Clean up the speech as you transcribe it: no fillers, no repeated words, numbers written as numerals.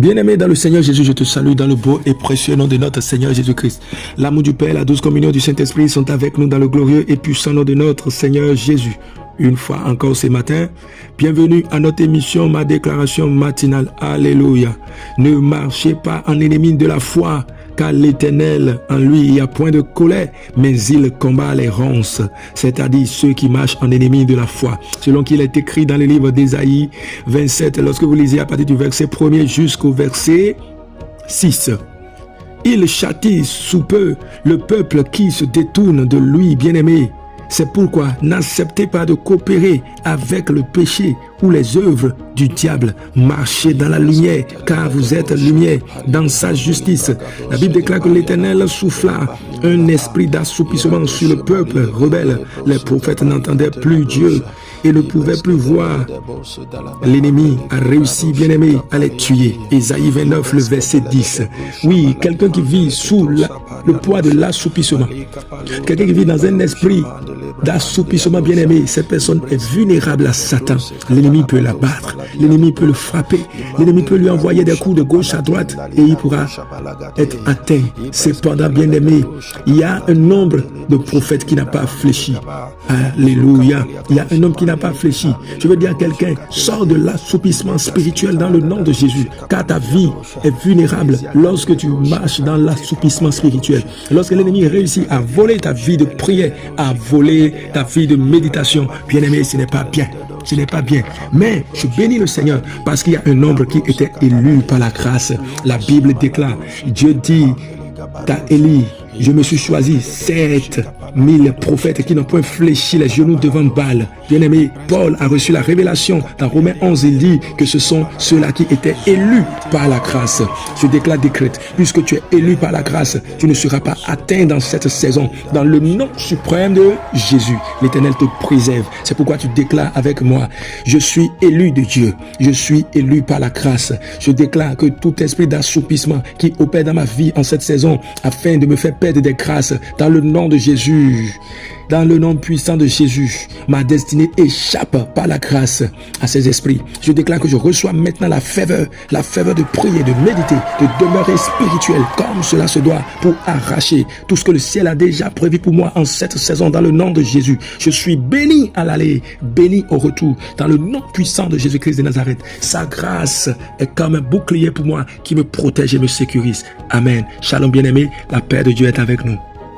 Bien-aimé dans le Seigneur Jésus, je te salue dans le beau et précieux nom de notre Seigneur Jésus-Christ. L'amour du Père, la douce communion du Saint-Esprit sont avec nous dans le glorieux et puissant nom de notre Seigneur Jésus. Une fois encore ce matin, bienvenue à notre émission, ma déclaration matinale. Alléluia. Ne marchez pas en ennemi de la foi, car l'Éternel, en lui, il n'y a point de colère, mais il combat les ronces, c'est-à-dire ceux qui marchent en ennemi de la foi. Selon qu'il est écrit dans le livre d'Ésaïe 27, lorsque vous lisez à partir du verset 1er jusqu'au verset 6. Il châtie sous peu le peuple qui se détourne de lui, bien-aimé. C'est pourquoi n'acceptez pas de coopérer avec le péché ou les œuvres du diable. Marchez dans la lumière, car vous êtes lumière dans sa justice. La Bible déclare que l'Éternel souffla un esprit d'assoupissement sur le peuple rebelle. Les prophètes n'entendaient plus Dieu et ne pouvaient plus voir. L'ennemi a réussi, bien-aimé, à les tuer. Ésaïe 29, le verset 10. Oui, quelqu'un qui vit sous le poids de l'assoupissement, quelqu'un qui vit dans un esprit d'assoupissement, bien-aimé, cette personne est vulnérable à Satan. L'ennemi peut l'abattre, l'ennemi peut le frapper, l'ennemi peut lui envoyer des coups de gauche à droite et il pourra être atteint. Cependant, bien-aimé, il y a un nombre de prophètes qui n'a pas fléchi. Alléluia. Il y a un homme qui n'a pas fléchi. Je veux dire à quelqu'un, sors de l'assoupissement spirituel dans le nom de Jésus, car ta vie est vulnérable lorsque tu marches dans l'assoupissement spirituel. Lorsque l'ennemi réussit à voler ta vie de prière, à voler ta vie de méditation, bien-aimé, ce n'est pas bien. Ce n'est pas bien. Mais je bénis le Seigneur parce qu'il y a un nombre qui était élu par la grâce. La Bible déclare, Dieu dit à Élie, je me suis choisi 7000 prophètes qui n'ont point fléchi les genoux devant Baal. Bien-aimé, Paul a reçu la révélation. Dans Romains 11, il dit que ce sont ceux-là qui étaient élus par la grâce. Je déclare, décrète, puisque tu es élu par la grâce, tu ne seras pas atteint dans cette saison. Dans le nom suprême de Jésus, l'Éternel te préserve. C'est pourquoi tu déclares avec moi, je suis élu de Dieu. Je suis élu par la grâce. Je déclare que tout esprit d'assoupissement qui opère dans ma vie en cette saison, afin de me faire perdre des grâces, dans le nom de Jésus, dans le nom puissant de Jésus, ma destinée échappe par la grâce à ces esprits. Je déclare que je reçois maintenant la faveur de prier, de méditer, de demeurer spirituel comme cela se doit pour arracher tout ce que le ciel a déjà prévu pour moi en cette saison dans le nom de Jésus. Je suis béni à l'aller, béni au retour dans le nom puissant de Jésus-Christ de Nazareth. Sa grâce est comme un bouclier pour moi qui me protège et me sécurise. Amen. Shalom bien-aimé, la paix de Dieu est avec nous.